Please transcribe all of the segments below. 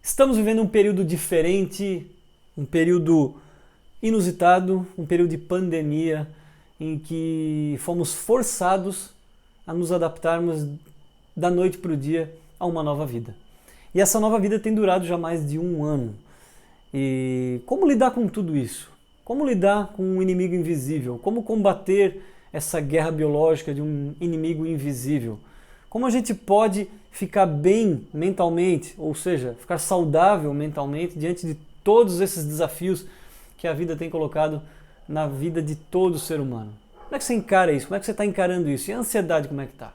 Estamos vivendo um período diferente, um período inusitado, um período de pandemia em que fomos forçados a nos adaptarmos da noite para o dia a uma nova vida. E essa nova vida tem durado já mais de um ano. E como lidar com tudo isso? Como lidar com um inimigo invisível? Como combater essa guerra biológica de um inimigo invisível? Como a gente pode ficar bem mentalmente, ou seja, ficar saudável mentalmente diante de todos esses desafios que a vida tem colocado na vida de todo ser humano? Como é que você encara isso? Como é que você está encarando isso? E a ansiedade, como é que está?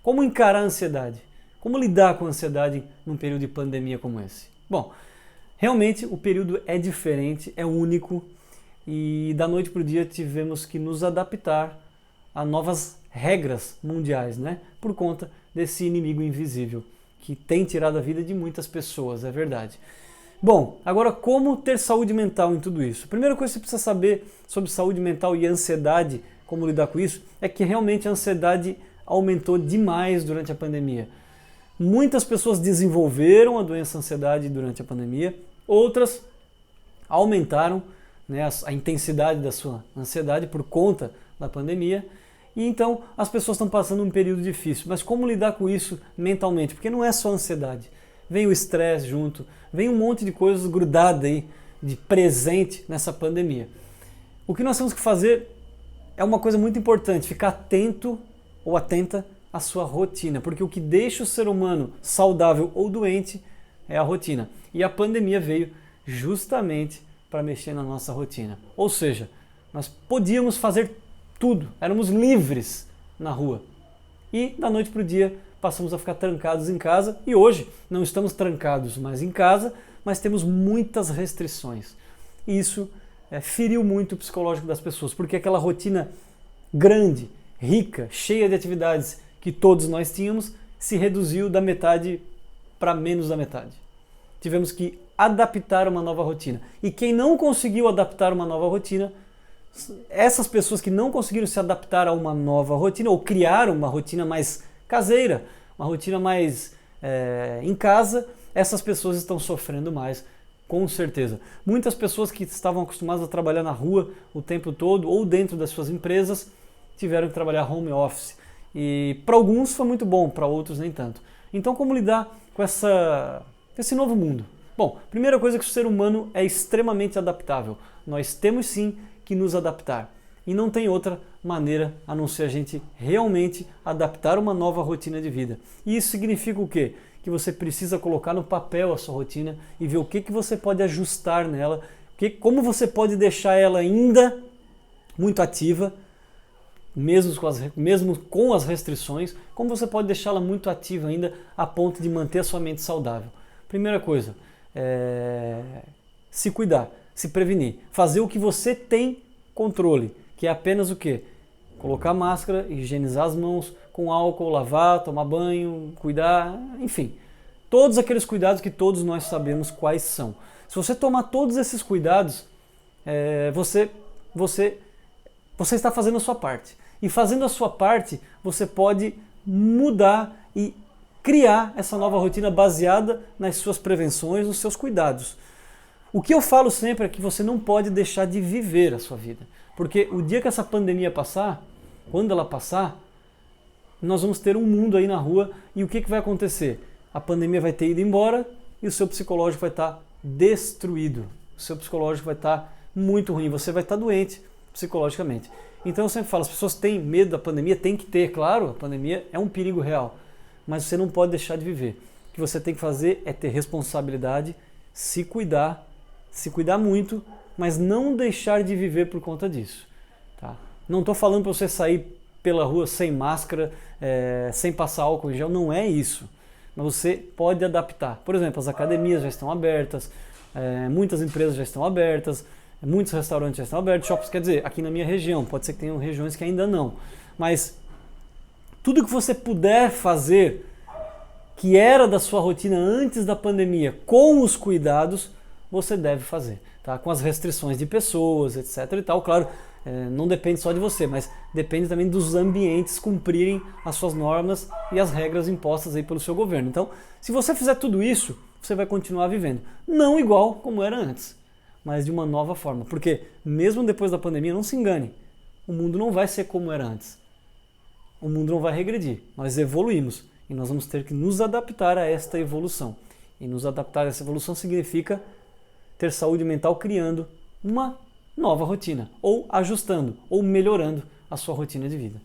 Como encarar a ansiedade? Como lidar com a ansiedade num período de pandemia como esse? Bom, realmente o período é diferente, é único e da noite para o dia tivemos que nos adaptar a novas regras mundiais, né? Por conta desse inimigo invisível que tem tirado a vida de muitas pessoas, é verdade. Bom, agora como ter saúde mental em tudo isso? A primeira coisa que você precisa saber sobre saúde mental e ansiedade, como lidar com isso, é que realmente a ansiedade aumentou demais durante a pandemia. Muitas pessoas desenvolveram a doença ansiedade durante a pandemia, outras aumentaram, né, a intensidade da sua ansiedade por conta da pandemia. E então as pessoas estão passando um período difícil. Mas como lidar com isso mentalmente? Porque não é só ansiedade. Vem o estresse junto, vem um monte de coisas grudadas aí, de presente nessa pandemia. O que nós temos que fazer é uma coisa muito importante, ficar atento ou atenta à sua rotina. Porque o que deixa o ser humano saudável ou doente é a rotina. E a pandemia veio justamente para mexer na nossa rotina. Ou seja, nós podíamos fazer tudo, éramos livres na rua. E da noite para o dia passamos a ficar trancados em casa e hoje não estamos trancados mais em casa, mas temos muitas restrições. E isso feriu muito o psicológico das pessoas, porque aquela rotina grande, rica, cheia de atividades que todos nós tínhamos, se reduziu da metade para menos da metade. Tivemos que adaptar uma nova rotina. E quem não conseguiu adaptar uma nova rotina, essas pessoas que não conseguiram se adaptar a uma nova rotina ou criaram uma rotina mais caseira, uma rotina mais em casa, essas pessoas estão sofrendo mais, com certeza. Muitas pessoas que estavam acostumadas a trabalhar na rua o tempo todo ou dentro das suas empresas tiveram que trabalhar home office. E para alguns foi muito bom, para outros nem tanto. Então como lidar com esse novo mundo? Bom, primeira coisa é que o ser humano é extremamente adaptável. Nós temos sim que nos adaptar. E não tem outra maneira a não ser a gente realmente adaptar uma nova rotina de vida. E isso significa o quê? Que você precisa colocar no papel a sua rotina e ver o que você pode ajustar nela, como você pode deixar ela ainda muito ativa, mesmo com as restrições, como você pode deixá-la muito ativa ainda a ponto de manter a sua mente saudável. Primeira coisa, se cuidar, se prevenir, fazer o que você tem controle, que é apenas o quê? Colocar máscara, higienizar as mãos com álcool, lavar, tomar banho, cuidar, enfim. Todos aqueles cuidados que todos nós sabemos quais são. Se você tomar todos esses cuidados, você está fazendo a sua parte. E fazendo a sua parte, você pode mudar e criar essa nova rotina baseada nas suas prevenções, nos seus cuidados. O que eu falo sempre é que você não pode deixar de viver a sua vida. Porque o dia que essa pandemia passar, quando ela passar, nós vamos ter um mundo aí na rua e o que vai acontecer? A pandemia vai ter ido embora e o seu psicológico vai estar destruído. O seu psicológico vai estar muito ruim, você vai estar doente psicologicamente. Então eu sempre falo, as pessoas têm medo da pandemia, tem que ter, claro, a pandemia é um perigo real, mas você não pode deixar de viver. O que você tem que fazer é ter responsabilidade, se cuidar muito, mas não deixar de viver por conta disso. Tá? Não estou falando para você sair pela rua sem máscara, sem passar álcool em gel, não é isso. Mas você pode adaptar. Por exemplo, as academias já estão abertas, muitas empresas já estão abertas, muitos restaurantes já estão abertos, shoppings, quer dizer, aqui na minha região, pode ser que tenham regiões que ainda não. Mas tudo que você puder fazer, que era da sua rotina antes da pandemia, com os cuidados, você deve fazer, tá? Com as restrições de pessoas, etc e tal, claro, não depende só de você, mas depende também dos ambientes cumprirem as suas normas e as regras impostas aí pelo seu governo. Então, se você fizer tudo isso, você vai continuar vivendo. Não igual como era antes, mas de uma nova forma. Porque mesmo depois da pandemia, não se engane, o mundo não vai ser como era antes. O mundo não vai regredir. Nós evoluímos e nós vamos ter que nos adaptar a esta evolução. E nos adaptar a essa evolução significa ter saúde mental criando uma nova rotina, ou ajustando, ou melhorando a sua rotina de vida.